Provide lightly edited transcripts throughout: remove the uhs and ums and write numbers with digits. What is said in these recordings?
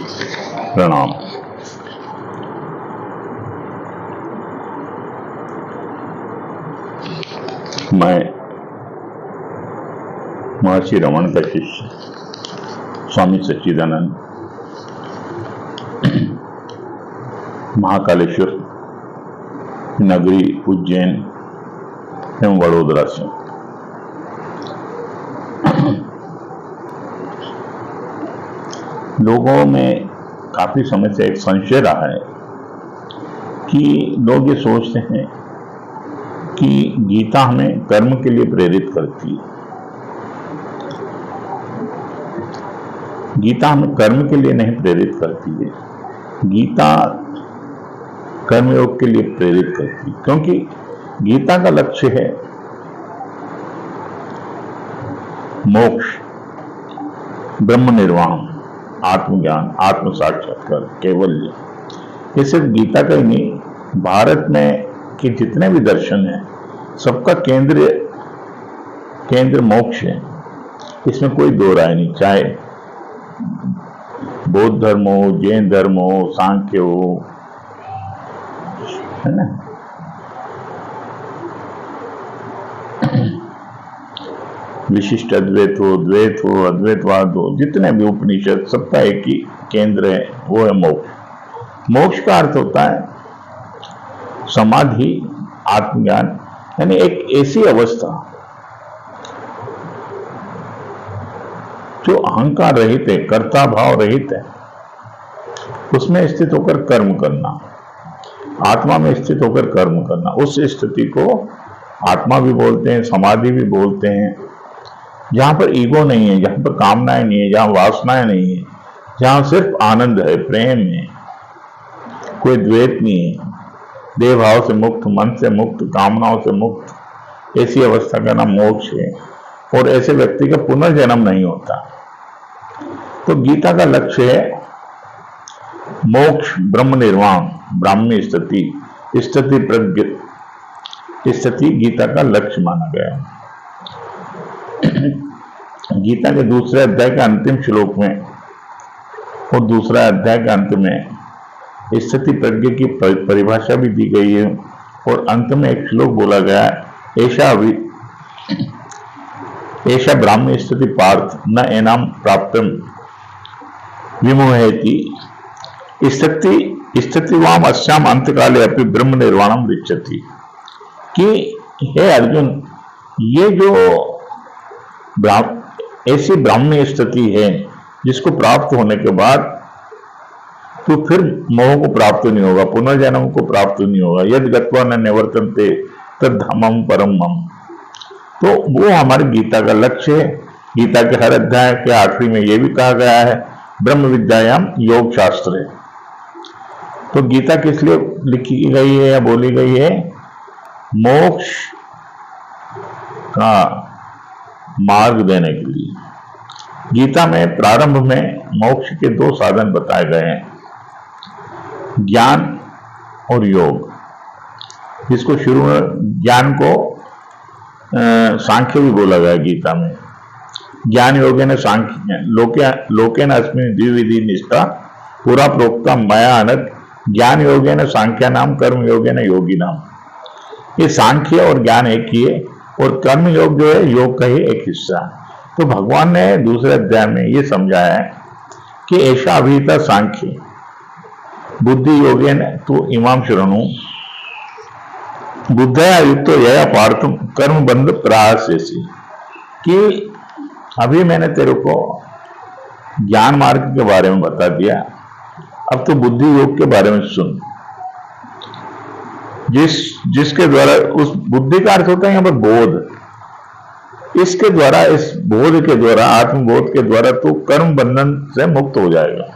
प्रणाम। मैं महर्षि रमन का शिष्य स्वामी सच्चिदानंद महाकालेश्वर नगरी उज्जैन एवं वडोदरा से लोगों में काफी समय से एक संशय रहा है कि लोग ये सोचते हैं कि गीता हमें कर्म के लिए प्रेरित करती है। गीता हमें कर्म के लिए नहीं प्रेरित करती है, गीता कर्मयोग के लिए प्रेरित करती है, क्योंकि गीता का लक्ष्य है मोक्ष, ब्रह्म निर्वाण, आत्मज्ञान, आत्म साक्षात्कार, केवल्य। ये सिर्फ गीता का ही नहीं, भारत में के जितने भी दर्शन हैं सबका केंद्र मोक्ष है। इसमें कोई दो राय नहीं, चाहे बौद्ध धर्म हो, जैन धर्म हो, सांख्य हो, है ना, विशिष्ट अद्वैत हो, द्वैत हो, अद्वैतवाद हो, जितने भी उपनिषद, सबका एक ही केंद्र है, वो है मोक्ष। मोक्ष का अर्थ होता है समाधि, आत्मज्ञान, यानी एक ऐसी अवस्था जो अहंकार रहित है, कर्ता भाव रहित है, उसमें स्थित होकर कर्म करना, आत्मा में स्थित होकर कर्म करना। उस स्थिति को आत्मा भी बोलते हैं, समाधि भी बोलते हैं, जहां पर ईगो नहीं है, जहां पर कामनाएं नहीं है, जहां वासनाएं नहीं है, जहां सिर्फ आनंद है, प्रेम है, कोई द्वैत नहीं है, देह भाव से मुक्त, मन से मुक्त, कामनाओं से मुक्त, ऐसी अवस्था का नाम मोक्ष है। और ऐसे व्यक्ति का पुनर्जन्म नहीं होता। तो गीता का लक्ष्य है मोक्ष, ब्रह्म निर्वाण, ब्राह्मी स्थिति, स्थिति प्रज्ञ स्थिति गीता का लक्ष्य माना गया है। गीता के दूसरे अध्याय के अंतिम श्लोक में और दूसरा अध्याय के अंत में स्थिति प्रज्ञ की परिभाषा भी दी गई है और अंत में एक श्लोक बोला गया है, ऐसा ब्राह्मी स्थिति पार्थ न एनाम प्राप्तम विमोहति स्थितिवाम अस्याम अंतकाले अपि ब्रह्म निर्वाणम रिच्यति। कि हे अर्जुन, ये जो ऐसी ब्राह्मी स्थिति है जिसको प्राप्त होने के बाद तो फिर मोह को प्राप्त नहीं होगा, पुनर्जन्म को प्राप्त नहीं होगा। यद गत्वा न निवर्तन्ते तद धामम परम मम। तो वो हमारी गीता का लक्ष्य है। गीता के हर अध्याय के आखिरी में ये भी कहा गया है, ब्रह्म विद्यायाम योग शास्त्र है। तो गीता किस लिए लिखी गई है या बोली गई है? मोक्ष का मार्ग देने के लिए। गीता में प्रारंभ में मोक्ष के दो साधन बताए गए हैं, ज्ञान और योग। जिसको शुरू में ज्ञान को सांख्य भी बोला गया गीता में। ज्ञान योगेन सांख्य लोकेन अस्मिन् द्विविधि निष्ठा पुरा प्रोक्ता मया अनग ज्ञान योगेन सांख्या नाम कर्म योगेन योगी नाम। ये सांख्य और ज्ञान एक ही है और कर्म योग जो है योग का ही एक हिस्सा है। तो भगवान ने दूसरे अध्याय में ये समझाया है कि ऐसा अभिहिता सांख्य बुद्धि योगेन तो इमाम शरणु बुद्धया युक्तो यया पार्थम कर्म बंध प्रहास्यसि। कि अभी मैंने तेरे को ज्ञान मार्ग के बारे में बता दिया, अब तो बुद्धि योग के बारे में सुन। जिसके द्वारा, उस बुद्धि का अर्थ होता है यहाँ पर बोध, इसके द्वारा, इस बोध के द्वारा, आत्मबोध के द्वारा तो कर्म बंधन से मुक्त हो जाएगा।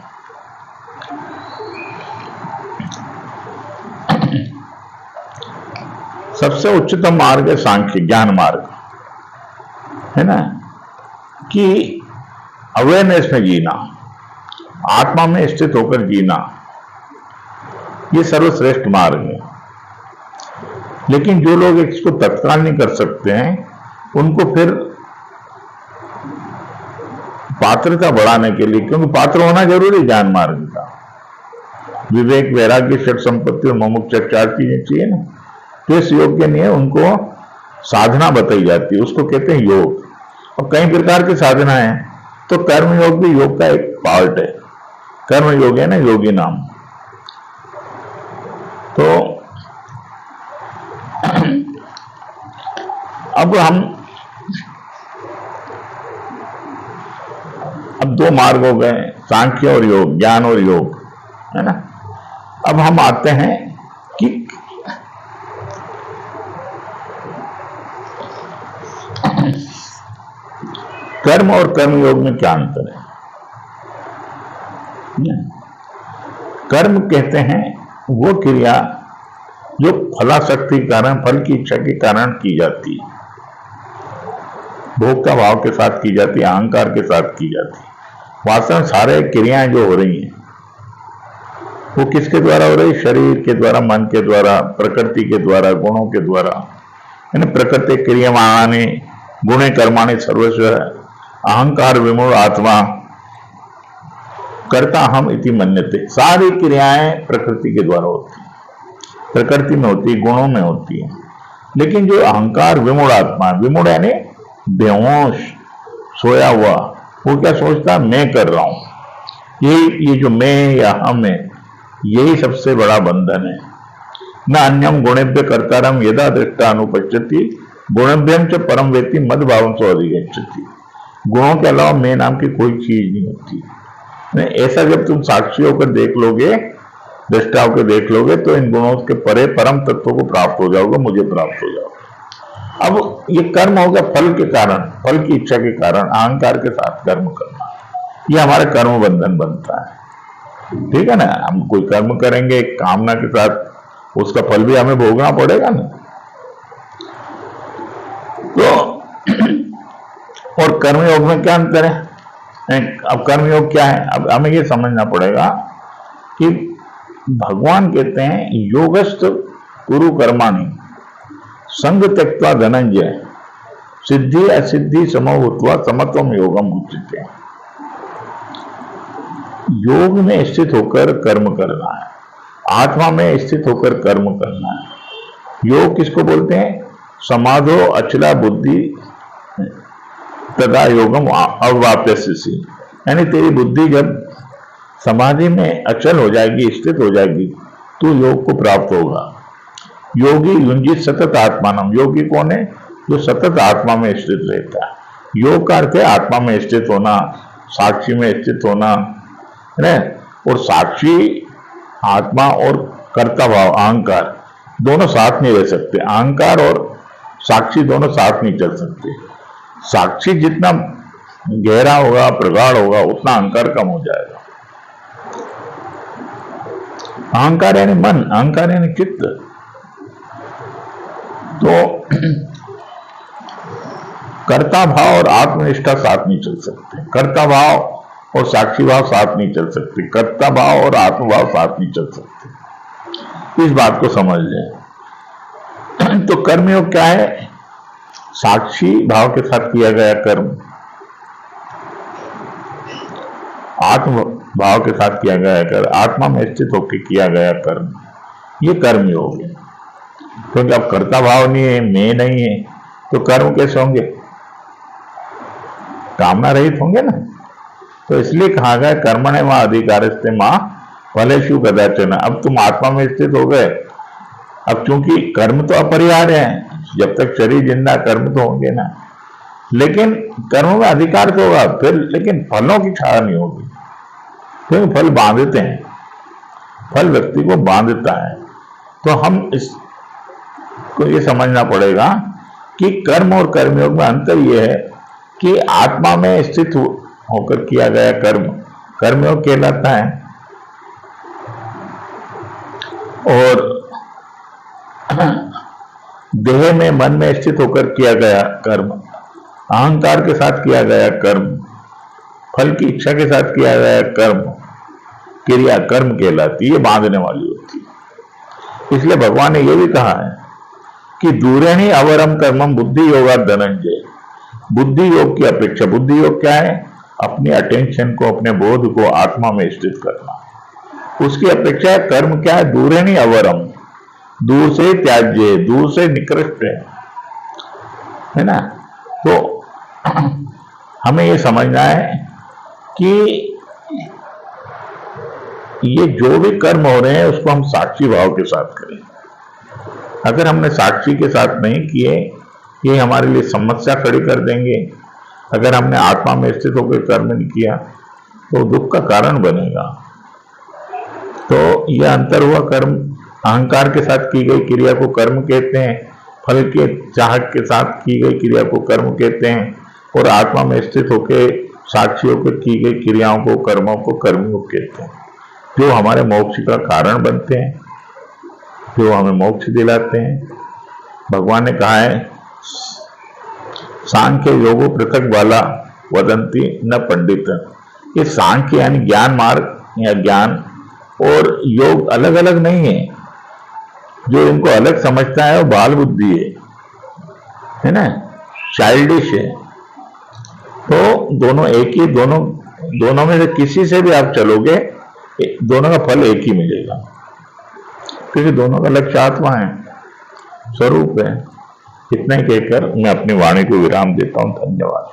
सबसे उच्चतम मार्ग है सांख्य ज्ञान मार्ग, है ना, कि अवेयरनेस में जीना, आत्मा में स्थित होकर जीना, ये सर्वश्रेष्ठ मार्ग है। लेकिन जो लोग इसको तत्काल नहीं कर सकते हैं, उनको फिर पात्रता बढ़ाने के लिए, क्योंकि पात्र होना जरूरी ज्ञान मार्ग का। विवेक, वैराग्य, षट संपत्ति और मुमुक्ष, चार चीजें चाहिए ना। तो इस योग के लिए उनको साधना बताई जाती है, उसको कहते हैं योग। और कई प्रकार की साधना है, तो कर्म योग भी योग का एक पार्ट है। कर्म योग है ना, योगी नाम। तो अब दो मार्ग हो गए, सांख्य और योग, ज्ञान और योग, है ना। अब हम आते हैं कि कर्म और कर्मयोग में क्या अंतर है। कर्म कहते हैं वो क्रिया जो फलाशक्ति के कारण, फल की इच्छा के कारण की जाती है, भोक्ता भाव के साथ की जाती है, अहंकार के साथ की जाती है। वास्तव में सारे क्रियाएं जो हो रही हैं वो किसके द्वारा हो रही है? शरीर के द्वारा, मन के द्वारा, प्रकृति के द्वारा, गुणों के द्वारा, है ना। प्रकृति क्रियमाणानि गुणे कर्माणि सर्वस्व अहंकार विमूढ़ आत्मा कर्ता हम इति मन्यते। सारी क्रियाएं प्रकृति के द्वारा होती है, प्रकृति में होती है, गुणों में होती है। लेकिन जो अहंकार विमूढ़ आत्मा, विमूढ़ यानी बेहोश, सोया हुआ, वो क्या सोचता? मैं कर रहा हूं। ये जो मैं या हम है, यही सबसे बड़ा बंधन है। न अन्यम गुणेभ्य कर्तारम यदा दृष्टा अनुपश्यति गुणेभ्यम च परम वेत्ति मद भावं सो अधिगच्छति। गुणों के अलावा मैं नाम की कोई चीज नहीं होती। ऐसा जब तुम साक्षी होकर देख लोगे, दृष्टा होकर देख लोगे, तो इन गुणों के परे परम तत्व को प्राप्त हो जाओगे, मुझे प्राप्त हो जाओगे। अब ये कर्म होगा फल के कारण, फल की इच्छा के कारण, अहंकार के साथ कर्म करना, ये हमारा कर्म बंधन बनता है। ठीक है ना। हम कोई कर्म करेंगे कामना के साथ, उसका फल भी हमें भोगना पड़ेगा ना। तो और कर्मयोग में क्या अंतर है? अब कर्मयोग क्या है? अब हमें ये समझना पड़ेगा कि भगवान कहते हैं योगस्थ कुरु कर्माणि संग त्यक्त्वा धनंजय सिद्धि असिद्धि समो भूत्वा समत्वम योगम उच्यते। योग में स्थित होकर कर्म करना है, आत्मा में स्थित होकर कर्म करना है। योग किसको बोलते हैं? समाधो अचला बुद्धि तदा योगम अवाप्यसी, यानी तेरी बुद्धि जब समाधि में अचल हो जाएगी, स्थित हो जाएगी, तो योग को प्राप्त होगा। योगी युंजित सतत आत्मानम। योगी कौन है? जो सतत आत्मा में स्थित रहता है। योग का अर्थ है आत्मा में स्थित होना, साक्षी में स्थित होना, है। और साक्षी आत्मा और कर्ता भाव अहंकार दोनों साथ नहीं रह सकते। अहंकार और साक्षी दोनों साथ नहीं चल सकते। साक्षी जितना गहरा होगा, प्रगाढ़ होगा, उतना अहंकार कम हो जाएगा। अहंकार यानी मन, अहंकार यानी चित्त। तो कर्ता भाव और आत्मनिष्ठा साथ नहीं चल सकते। कर्ता भाव और साक्षी भाव साथ नहीं चल सकते। कर्ता भाव और आत्मभाव साथ नहीं चल सकते। इस बात को समझ लें। तो कर्मयोग क्या है? साक्षी भाव के साथ किया गया कर्म, आत्म भाव के साथ किया गया कर्म, आत्मा में स्थित होकर किया गया कर्म, ये कर्मयोग है। क्योंकि अब कर्ता भाव नहीं है, मैं नहीं है, तो कर्म कैसे होंगे? कामना रहित होंगे ना। तो इसलिए कहा गया कर्मणे मां अधिकारस्ते मां फलेषु कदाचन। अब तुम आत्मा में स्थित हो गए। अब क्योंकि कर्म तो अपरिहार्य है, जब तक शरीर जिंदा कर्म तो होंगे ना, लेकिन कर्म में अधिकार तो होगा फिर, लेकिन फलों की छाया नहीं होगी, क्योंकि फल बांधते हैं, फल व्यक्ति को बांधता है। तो हम इसको ये समझना पड़ेगा कि कर्म और कर्मयोग में अंतर यह है कि आत्मा में स्थित होकर किया गया कर्म कर्मयोग कहलाता है, और देह में, मन में स्थित होकर किया गया कर्म, अहंकार के साथ किया गया कर्म, फल की इच्छा के साथ किया गया कर्म, क्रिया कर्म कहलाती है, बांधने वाली होती है। इसलिए भगवान ने यह भी कहा है कि दूरेणी अवरम कर्मम बुद्धि योगा धनंजय। बुद्धि योग की अपेक्षा, बुद्धि योग क्या है? अपनी अटेंशन को, अपने बोध को आत्मा में स्थित करना। उसकी अपेक्षा कर्म क्या है? दूरे नहीं अवरम, दूर से त्याज्य, दूर से निकृष्ट है ना। तो हमें ये समझना है कि ये जो भी कर्म हो रहे हैं उसको हम साक्षी भाव के साथ करें। अगर हमने साक्षी के साथ नहीं किए, ये हमारे लिए समस्या खड़ी कर देंगे। अगर हमने आत्मा में स्थित होकर कर्म नहीं किया तो दुख का कारण बनेगा। तो यह अंतर हुआ कर्म। अहंकार के साथ की गई क्रिया को कर्म कहते हैं, फल के चाहत के साथ की गई क्रिया को कर्म कहते हैं, और आत्मा में स्थित होकर साक्षी होकर की गई क्रियाओं को, कर्मों को कर्मयोग कहते हैं, जो हमारे मोक्ष का कारण बनते हैं, जो हमें मोक्ष दिलाते हैं। भगवान ने कहा है, सांख्य योगो पृथक वाला वदंती न पंडित। ये सांख्य यानी ज्ञान मार्ग या ज्ञान और योग अलग अलग नहीं है। जो इनको अलग समझता है वो बाल बुद्धि है ना, चाइल्डिश है। तो दोनों एक ही, दोनों में से किसी से भी आप चलोगे, दोनों का फल एक ही मिलेगा, क्योंकि दोनों का लक्ष्य आत्मा है, स्वरूप है। इतना ही कहकर मैं अपनी वाणी को विराम देता हूं। धन्यवाद।